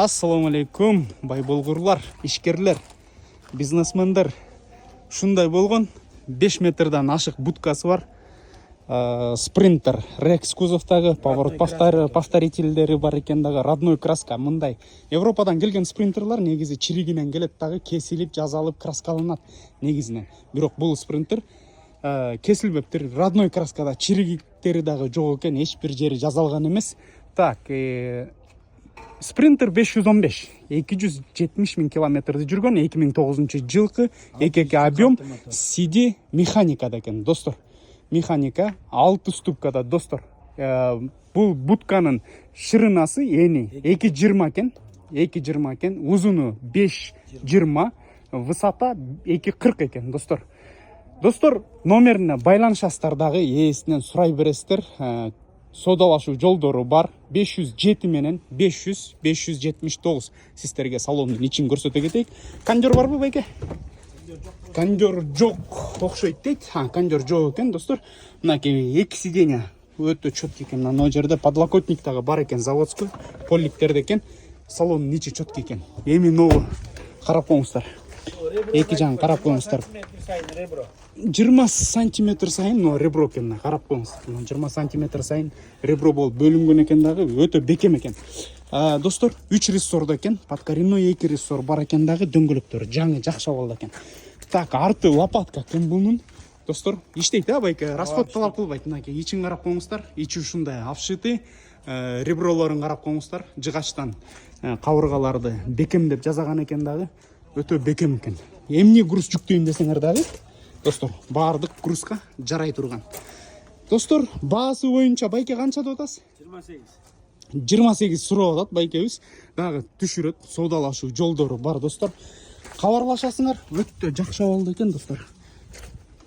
Ассаламу алейкум, бай болгурлар, ишкерлер, бизнесмендер. Ушундай болгон 5 метрден ашык будкасы бар. Спринтер, Рекс кузовтагы, поворот повторительдери бар экен дагы, родной краска. Мындай Европадан келген спринтерлар негизи чиригинен келет дагы, кесилип, жазалып, краскаланат негизинен. Бирок бул спринтер кесилбептир, родной краскада чиригиктери дагы жок экен, эч бир жери жазалган эмес. Так, Спринтер 515, 270 000 километрді жүрген, 2009 жылқы, EKK объем, CD механикада екен, достор. Механика 6 ступкада, достор. Бұл будканың ширинасы ени 220 екен, узуну 520, высота 240 екен, достор. Достор, номеріне байланышастардағы ээсинен сурай бересиздер. Содалашуу жолдору бар. 507 менен 579 сиздерге салондун ичин көрсөтө кетейик. Кондер барбы байке? Кондер жок окшойт дейт. Кондер жок экен, достор. Мынакей эки сиденья өтө чөткө экен. Мына жерде подлокотник дагы бар экен, заводской. Поликтерде экен. Салондун ичи чөткө экен. Эми новый карап коңуздар. Эки жагын карап коңуздар. 20 сантиметр сайын ребро экен, карап коңуз. 20 сантиметр сайын ребро болуп бөлүнгөн экен дагы, өтө бекем экен. Достор, 3 рессордо экен, подкоренной 2 рессор бар экен дагы, дөңгөлөктөр жаңы жакшы абалда экен. Так, арты лопатка экен бунун. Достор, иштейт байке, расход талап кылбайт. Мынакей ичин карап коңуздар, ичи ушундай обшитый, ребролорун карап коңуздар, жыгачтан кабыргаларды бекемдеп жасаган экен дагы, өтө бекем экен. Эмне груз жүктөйм десеңер дагы, достор, баардык грузга жарай турган. Достор, баасы боюнча байке канча деп атасыз? 28 сурап атат байкебиз. Дагы түшүрөт, соодалашуу жолдору бар, достор. Кабарлашасыңар, өтө жакшы болду экен, достор.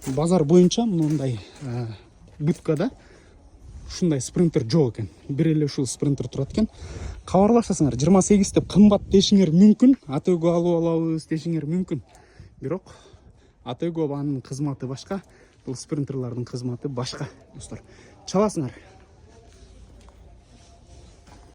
Базар боюнча мындай будкада ушундай спринтер жок экен. Бир эле ушул спринтер турат экен. Кабарлашасыңар, 28 деп кымбат дешиңер мүмкүн, атөгө алып алабыз дешиңер мүмкүн. Бирок атөгө анын кызматы башка, бул спринтерлардын кызматы башка, достор. Чаласыңар.